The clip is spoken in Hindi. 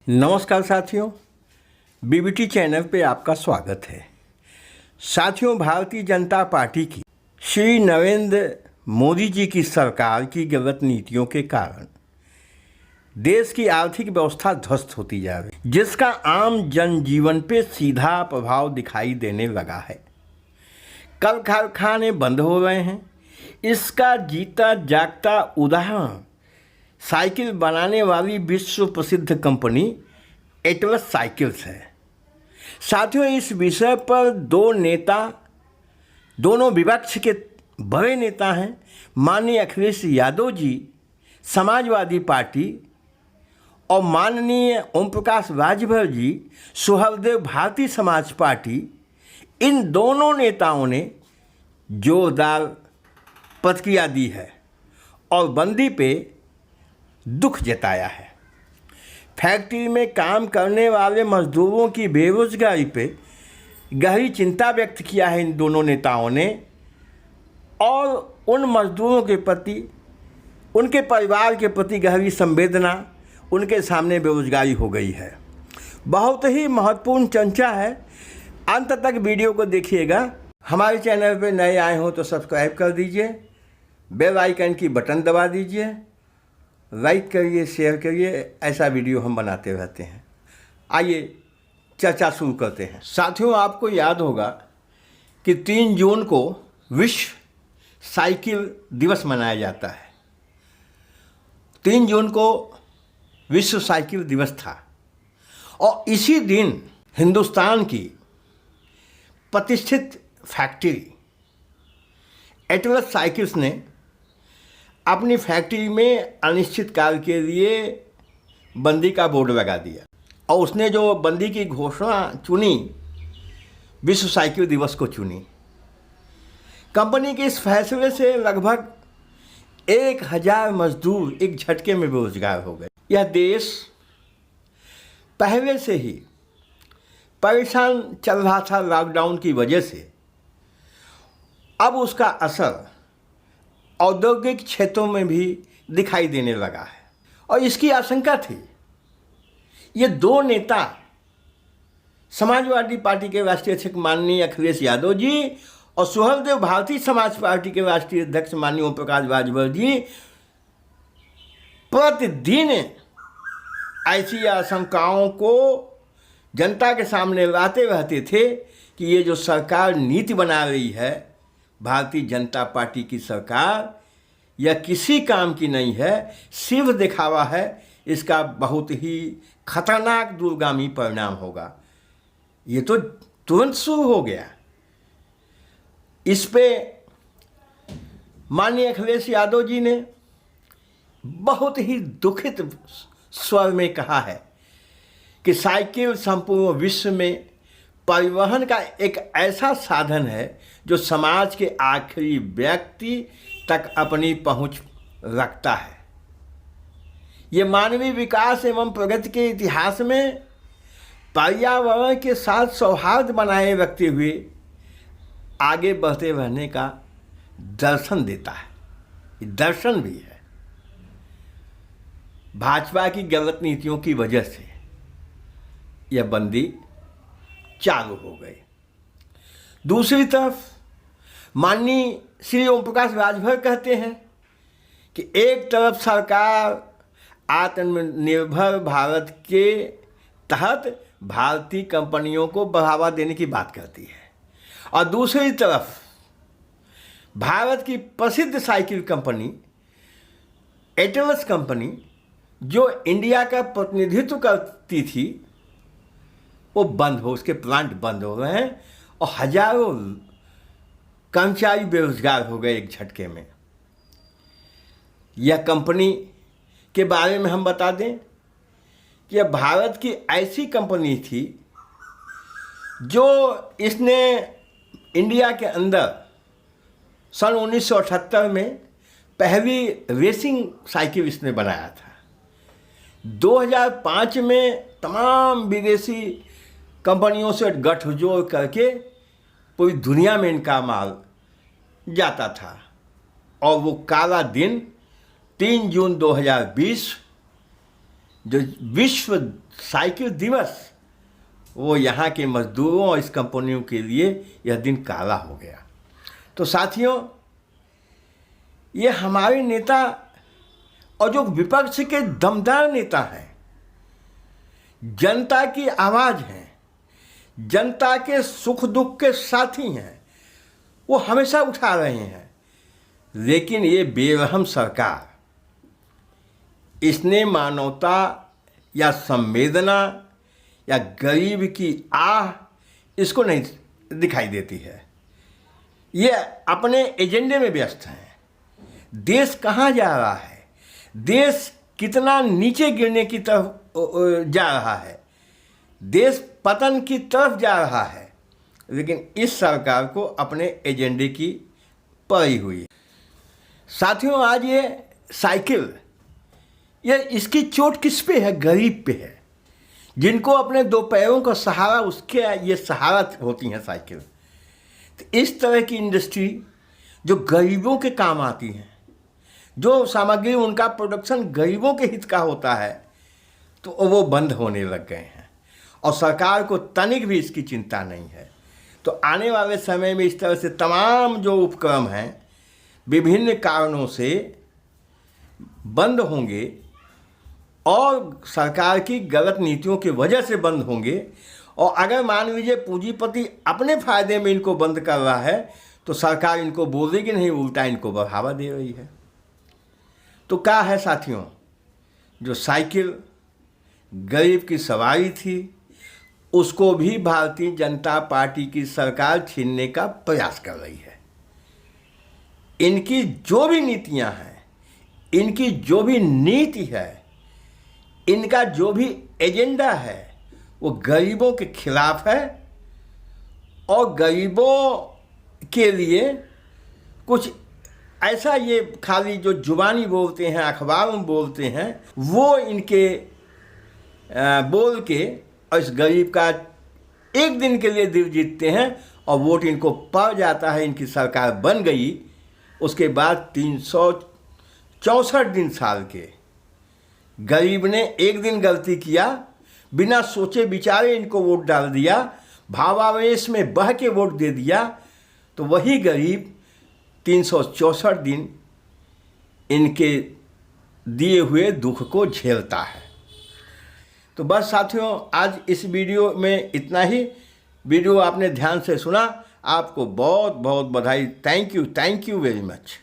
नमस्कार साथियों, बीबीटी चैनल पे आपका स्वागत है। साथियों, भारतीय जनता पार्टी की श्री नरेंद्र मोदी जी की सरकार की गलत नीतियों के कारण देश की आर्थिक व्यवस्था ध्वस्त होती जा रही, जिसका आम जनजीवन पे सीधा प्रभाव दिखाई देने लगा है। कल कारखाने बंद हो रहे हैं। इसका जीता जागता उदाहरण साइकिल बनाने वाली विश्व प्रसिद्ध कंपनी एटलस साइकिल्स है। साथियों, इस विषय पर दोनों विपक्ष के बड़े नेता हैं, माननीय अखिलेश यादव जी समाजवादी पार्टी और माननीय ओम प्रकाश राजभर जी सुहलदेव भारतीय समाज पार्टी। इन दोनों नेताओं ने जोरदार प्रतिक्रिया दी है और बंदी पे दुख जताया है। फैक्ट्री में काम करने वाले मजदूरों की बेरोजगारी पे गहरी चिंता व्यक्त किया है इन दोनों नेताओं ने, और उन मजदूरों के प्रति, उनके परिवार के प्रति गहरी संवेदना उनके सामने बेरोजगारी हो गई है। बहुत ही महत्वपूर्ण चर्चा है। अंत तक वीडियो को देखिएगा। हमारे चैनल पे नए आए हो तो सब्सक्राइब कर दीजिए, बेल आइकन की बटन दबा दीजिए, लाइक करिए, शेयर करिए। ऐसा वीडियो हम बनाते रहते हैं। आइए चर्चा शुरू करते हैं। साथियों, आपको याद होगा कि 3 जून को विश्व साइकिल दिवस मनाया जाता है। 3 जून को विश्व साइकिल दिवस था और इसी दिन हिंदुस्तान की प्रतिष्ठित फैक्ट्री एटलस साइकिल्स ने अपनी फैक्ट्री में अनिश्चित काल के लिए बंदी का बोर्ड लगा दिया और उसने जो बंदी की घोषणा चुनी, विश्व साइकिल दिवस को चुनी। कंपनी के इस फैसले से लगभग 1000 मजदूर एक झटके में बेरोजगार हो गए। यह देश पहले से ही परेशान चल रहा था लॉकडाउन की वजह से। अब उसका असर औद्योगिक क्षेत्रों में भी दिखाई देने लगा है और इसकी आशंका थी। ये 2 नेता, समाजवादी पार्टी के राष्ट्रीय अध्यक्ष माननीय अखिलेश यादव जी और सुहलदेव भारतीय समाज पार्टी के राष्ट्रीय अध्यक्ष माननीय ओम प्रकाश राजभर जी, प्रतिदिन ऐसी आशंकाओं को जनता के सामने लाते रहते थे कि ये जो सरकार नीति बना रही है, भारतीय जनता पार्टी की सरकार, यह किसी काम की नहीं है, सिर्फ दिखावा है। इसका बहुत ही खतरनाक दूरगामी परिणाम होगा। ये तो तुरंत शुरू हो गया। इस पे माननीय अखिलेश यादव जी ने बहुत ही दुखित स्वर में कहा है कि साइकिल संपूर्ण विश्व में परिवहन का एक ऐसा साधन है जो समाज के आखिरी व्यक्ति तक अपनी पहुंच रखता है। ये मानवीय विकास एवं प्रगति के इतिहास में पर्यावरण के साथ सौहार्द बनाए रखते हुए आगे बढ़ते रहने का दर्शन देता है। ये दर्शन भी है। भाजपा की गलत नीतियों की वजह से यह बंदी चालू हो गई। दूसरी तरफ माननीय श्री ओम प्रकाश राजभर कहते हैं कि एक तरफ सरकार आत्मनिर्भर भारत के तहत भारतीय कंपनियों को बढ़ावा देने की बात करती है और दूसरी तरफ भारत की प्रसिद्ध साइकिल कंपनी एटलस कंपनी, जो इंडिया का प्रतिनिधित्व करती थी, वो बंद हो, उसके प्लांट बंद हो गए हैं और हजारों कर्मचारी बेरोजगार हो गए एक झटके में। यह कंपनी के बारे में हम बता दें कि यह भारत की ऐसी कंपनी थी जो इसने इंडिया के अंदर सन 1978 में पहली रेसिंग साइकिल इसने बनाया था। 2005 में तमाम विदेशी कंपनियों से गठजोड़ करके पूरी दुनिया में इनका माल जाता था और वो काला दिन 3 जून 2020 जो विश्व साइकिल दिवस, वो यहाँ के मजदूरों और इस कंपनियों के लिए यह दिन काला हो गया। तो साथियों, ये हमारे नेता और जो विपक्ष के दमदार नेता हैं, जनता की आवाज़ हैं, जनता के सुख दुख के साथी हैं, वो हमेशा उठा रहे हैं। लेकिन ये बेरहम सरकार, इसने मानवता या संवेदना या गरीब की आह इसको नहीं दिखाई देती है। ये अपने एजेंडे में व्यस्त हैं। देश कहाँ जा रहा है, देश कितना नीचे गिरने की तरफ जा रहा है, देश पतन की तरफ जा रहा है, लेकिन इस सरकार को अपने एजेंडे की पड़ी हुई है। साथियों, आज ये साइकिल, ये इसकी चोट किस पे है? गरीब पे है, जिनको अपने दो पैरों का सहारा, उसके ये सहारा होती हैं साइकिल। तो इस तरह की इंडस्ट्री जो गरीबों के काम आती हैं, जो सामग्री उनका प्रोडक्शन गरीबों के हित का होता है, तो वो बंद होने लग गए हैं और सरकार को तनिक भी इसकी चिंता नहीं है। तो आने वाले समय में इस तरह से तमाम जो उपक्रम हैं विभिन्न कारणों से बंद होंगे और सरकार की गलत नीतियों की वजह से बंद होंगे। और अगर मान लीजिए पूंजीपति अपने फायदे में इनको बंद कर रहा है, तो सरकार इनको बोलेगी नहीं, उल्टा इनको बढ़ावा दे रही है। तो क्या है साथियों, जो साइकिल गरीब की सवारी थी, उसको भी भारतीय जनता पार्टी की सरकार छीनने का प्रयास कर रही है। इनकी जो भी नीतियां हैं, इनकी जो भी नीति है, इनका जो भी एजेंडा है, वो गरीबों के खिलाफ है और गरीबों के लिए कुछ ऐसा, ये खाली जो जुबानी बोलते हैं, अखबार में बोलते हैं, वो इनके बोल के और इस गरीब का एक दिन के लिए दिल जीतते हैं और वोट इनको पड़ जाता है। इनकी सरकार बन गई, उसके बाद 364 दिन साल के गरीब ने एक दिन गलती किया, बिना सोचे विचारे इनको वोट डाल दिया, भावावेश में बह के वोट दे दिया, तो वही गरीब 364 दिन इनके दिए हुए दुख को झेलता है। तो बस साथियों, आज इस वीडियो में इतना ही। वीडियो आपने ध्यान से सुना, आपको बहुत बहुत बधाई। Thank you very much.